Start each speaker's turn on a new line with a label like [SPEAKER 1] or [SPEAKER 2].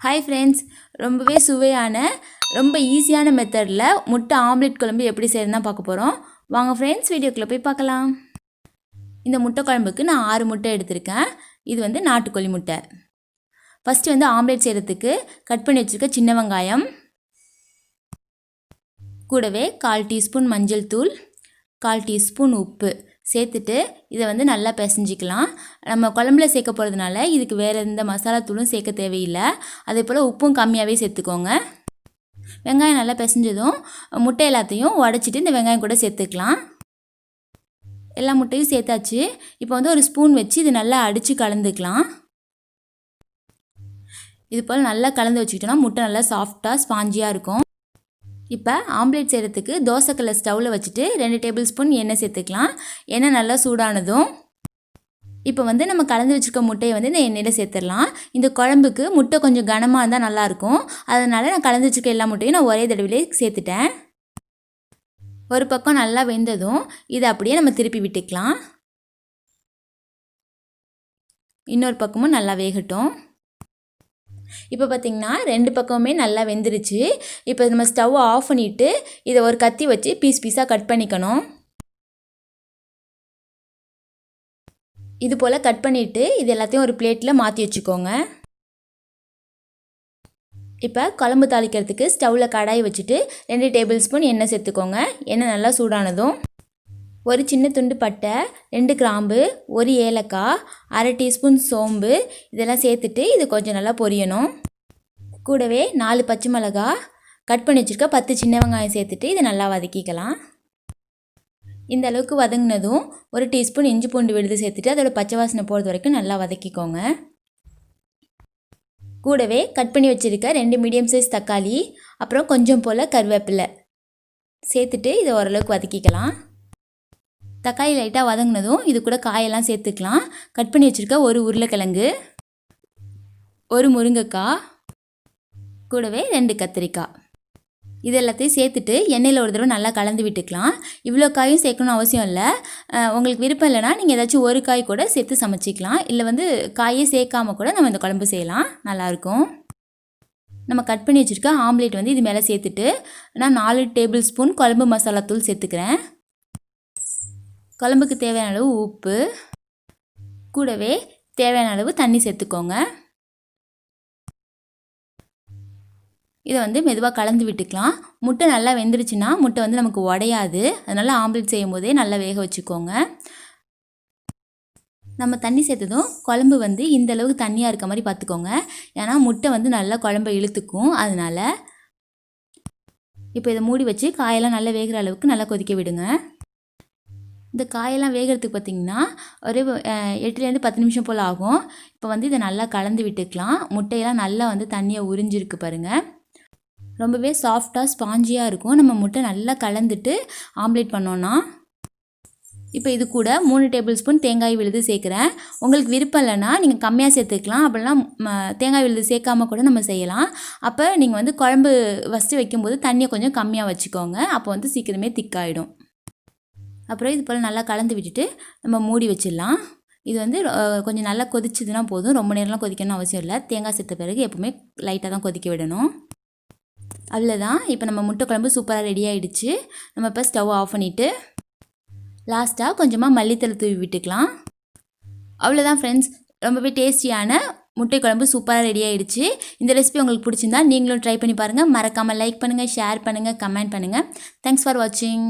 [SPEAKER 1] Hi friends, ரொம்பவே சுவையான ரொம்ப ஈஸியான மெத்தடில் முட்டை ஆம்லெட் குழம்பு எப்படி செய்யறதுன்னு பார்க்க போகிறோம். வாங்க ஃப்ரெண்ட்ஸ், வீடியோக்குள்ளே போய் பார்க்கலாம். இந்த முட்டை குழம்புக்கு நான் 6 முட்டை எடுத்திருக்கேன். இது வந்து நாட்டுக்கோழி முட்டை. ஃபஸ்ட்டு வந்து ஆம்லெட் செய்கிறதுக்கு கட் பண்ணி வச்சுருக்க சின்ன வெங்காயம், கூடவே 1/4 டீஸ்பூன் மஞ்சள் தூள், 1/4 டீஸ்பூன் உப்பு சேர்த்துட்டு இதை வந்து நல்லா பிசைஞ்சிக்கலாம். நம்ம குழம்புல சேர்க்க போகிறதுனால இதுக்கு வேறு எந்த மசாலா தூளும் சேர்க்க தேவையில்லை. அதே போல் உப்பும் கம்மியாகவே சேர்த்துக்கோங்க. வெங்காயம் நல்லா பிசைஞ்சதும் முட்டை எல்லாத்தையும் உடச்சிட்டு இந்த வெங்காயம் கூட சேர்த்துக்கலாம். எல்லா முட்டையும் சேர்த்தாச்சு. இப்போ வந்து ஒரு ஸ்பூன் வச்சு இது நல்லா அடித்து கலந்துக்கலாம். இது போல் நல்லா கலந்து வச்சுக்கிட்டோன்னா முட்டை நல்லா சாஃப்டாக ஸ்பாஞ்சியாக இருக்கும். இப்போ ஆம்லேட் செய்கிறதுக்கு தோசைக்கல்லை ஸ்டவ்வில் வச்சுட்டு 2 டேபிள் ஸ்பூன் எண்ணெய் சேர்த்துக்கலாம். எண்ணெய் நல்லா சூடானதும் இப்போ வந்து நம்ம கலந்து வச்சுருக்க முட்டையை வந்து இந்த எண்ணெயில் சேர்த்துடலாம். இந்த குழம்புக்கு முட்டை கொஞ்சம் கனமாக இருந்தால் நல்லாயிருக்கும். அதனால் நான் கலந்து வச்சுருக்க எல்லா முட்டையும் நான் ஒரே தடவையிலே சேர்த்துட்டேன். ஒரு பக்கம் நல்லா வெந்ததும் இதை அப்படியே நம்ம திருப்பி விட்டுக்கலாம். இன்னொரு பக்கமும் நல்லா வேகட்டும். இப்போ பார்த்திங்கன்னா 2 பக்கமுமே நல்லா வெந்துருச்சு. இப்போ நம்ம ஸ்டவ்வை ஆஃப் பண்ணிவிட்டு இதை ஒரு கத்தி வச்சு பீஸாக கட் பண்ணிக்கணும். இது போல் கட் பண்ணிவிட்டு இது எல்லாத்தையும் ஒரு பிளேட்டில் மாற்றி வச்சுக்கோங்க. இப்போ குழம்பு தாளிக்கிறதுக்கு ஸ்டவ்வில் கடாய் வச்சுட்டு 2 டேபிள் ஸ்பூன் எண்ணெய் சேர்த்துக்கோங்க. எண்ணெய் நல்லா சூடானதும் ஒரு சின்ன துண்டு பட்டை, 2 கிராம்பு, 1 ஏலக்காய், 1/2 டீஸ்பூன் சோம்பு இதெல்லாம் சேர்த்துட்டு இது கொஞ்சம் நல்லா பொரியணும். கூடவே 4 பச்சை மிளகாய், கட் பண்ணி வச்சுருக்க 10 சின்ன வெங்காயம் சேர்த்துட்டு இதை நல்லா வதக்கிக்கலாம். இந்த அளவுக்கு வதங்கினதும் 1 டீஸ்பூன் இஞ்சி பூண்டு விழுது சேர்த்துட்டு அதோட பச்சை வாசனை போகிறது வரைக்கும் நல்லா வதக்கிக்கோங்க. கூடவே கட் பண்ணி வச்சுருக்க 2 மீடியம் சைஸ் தக்காளி, அப்புறம் கொஞ்சம் போல் கருவேப்பிலை சேர்த்துட்டு இதை ஓரளவுக்கு வதக்கிக்கலாம். தக்காளி லைட்டாக வதங்கினதும் இது கூட காயெல்லாம் சேர்த்துக்கலாம். கட் பண்ணி வச்சுருக்க 1 உருளைக்கிழங்கு, 1 முருங்கைக்காய், கூடவே 2 கத்திரிக்காய் இது எல்லாத்தையும் சேர்த்துட்டு எண்ணெயில் ஒரு தடவை நல்லா கலந்து விட்டுக்கலாம். இவ்வளோ காயும் சேர்க்கணும்னு அவசியம் இல்லை. உங்களுக்கு விருப்பம் இல்லைனா நீங்கள் ஏதாச்சும் ஒரு காய் கூட சேர்த்து சமைச்சிக்கலாம். இல்லை வந்து காயே சேர்க்காமல் கூட நம்ம இந்த குழம்பு செய்யலாம், நல்லாயிருக்கும். நம்ம கட் பண்ணி வச்சுருக்க ஆம்லேட் வந்து இது மேலே சேர்த்துட்டு நான் 4 டேபிள் ஸ்பூன் குழம்பு மசாலா தூள் சேர்த்துக்கிறேன். குழம்புக்கு தேவையான அளவு உப்பு, கூடவே தேவையான அளவு தண்ணி சேர்த்துக்கோங்க. இதை வந்து மெதுவாக கலந்து விட்டுக்கலாம். முட்டை நல்லா வெந்துருச்சுன்னா முட்டை வந்து நமக்கு உடையாது. அதனால் ஆம்லேட் செய்யும் போதே நல்லா வேக வச்சுக்கோங்க. நம்ம தண்ணி சேர்த்ததும் குழம்பு வந்து இந்த அளவுக்கு தண்ணியாக இருக்க மாதிரி பார்த்துக்கோங்க. ஏன்னா முட்டை வந்து நல்லா குழம்பை இழுத்துக்கும். அதனால் இப்போ இதை மூடி வச்சு காயெல்லாம் நல்லா வேகிற அளவுக்கு நல்லா கொதிக்க விடுங்க. இந்த காயெல்லாம் வேகிறதுக்கு பார்த்திங்கன்னா ஒரு 8லேருந்து 10 நிமிஷம் போல் ஆகும். இப்போ வந்து இதை நல்லா கலந்து விட்டுக்கலாம். முட்டையெல்லாம் நல்லா வந்து தண்ணியை உறிஞ்சிருக்கு பாருங்கள். ரொம்பவே சாஃப்டாக ஸ்பாஞ்சியாக இருக்கும். நம்ம முட்டை நல்லா கலந்துட்டு ஆம்லேட் பண்ணோன்னா. இப்போ இது கூட 3 டேபிள் ஸ்பூன் தேங்காய் விழுது சேர்க்குறேன். உங்களுக்கு விருப்பம் இல்லைன்னா நீங்கள் கம்மியாக சேர்த்துக்கலாம். அப்படிலாம் தேங்காய் விழுது சேர்க்காமல் கூட நம்ம செய்யலாம். அப்போ நீங்கள் வந்து குழம்பு ஃபஸ்ட்டு வைக்கும்போது தண்ணியை கொஞ்சம் கம்மியாக வச்சுக்கோங்க. அப்போ வந்து சீக்கிரமே திக்காயிடும். அப்புறம் இது போல் நல்லா கலந்து விட்டுட்டு நம்ம மூடி வச்சிடலாம். இது வந்து கொஞ்சம் நல்லா கொதிச்சதுன்னா போதும். ரொம்ப நேரம்லாம் கொதிக்கணும்னு அவசியம் இல்லை. தேங்காய் சேர்த்த பிறகு எப்பவுமே லைட்டாக தான் கொதிக்க விடணும். அவ்வளோதான். இப்போ நம்ம முட்டை குழம்பு சூப்பராக ரெடி ஆகிடுச்சு. நம்ம இப்போ ஸ்டவ் ஆஃப் பண்ணிவிட்டு லாஸ்ட்டாக கொஞ்சமாக மல்லித்தலை தூவி விட்டுக்கலாம். அவ்வளோதான் ஃப்ரெண்ட்ஸ், ரொம்பவே டேஸ்டியான முட்டை குழம்பு சூப்பராக ரெடி ஆகிடுச்சு. இந்த ரெசிபி உங்களுக்கு பிடிச்சிருந்தா நீங்களும் ட்ரை பண்ணி பாருங்கள். மறக்காமல் லைக் பண்ணுங்கள், ஷேர் பண்ணுங்கள், கமெண்ட் பண்ணுங்கள். தேங்க்ஸ் ஃபார் வாட்சிங்.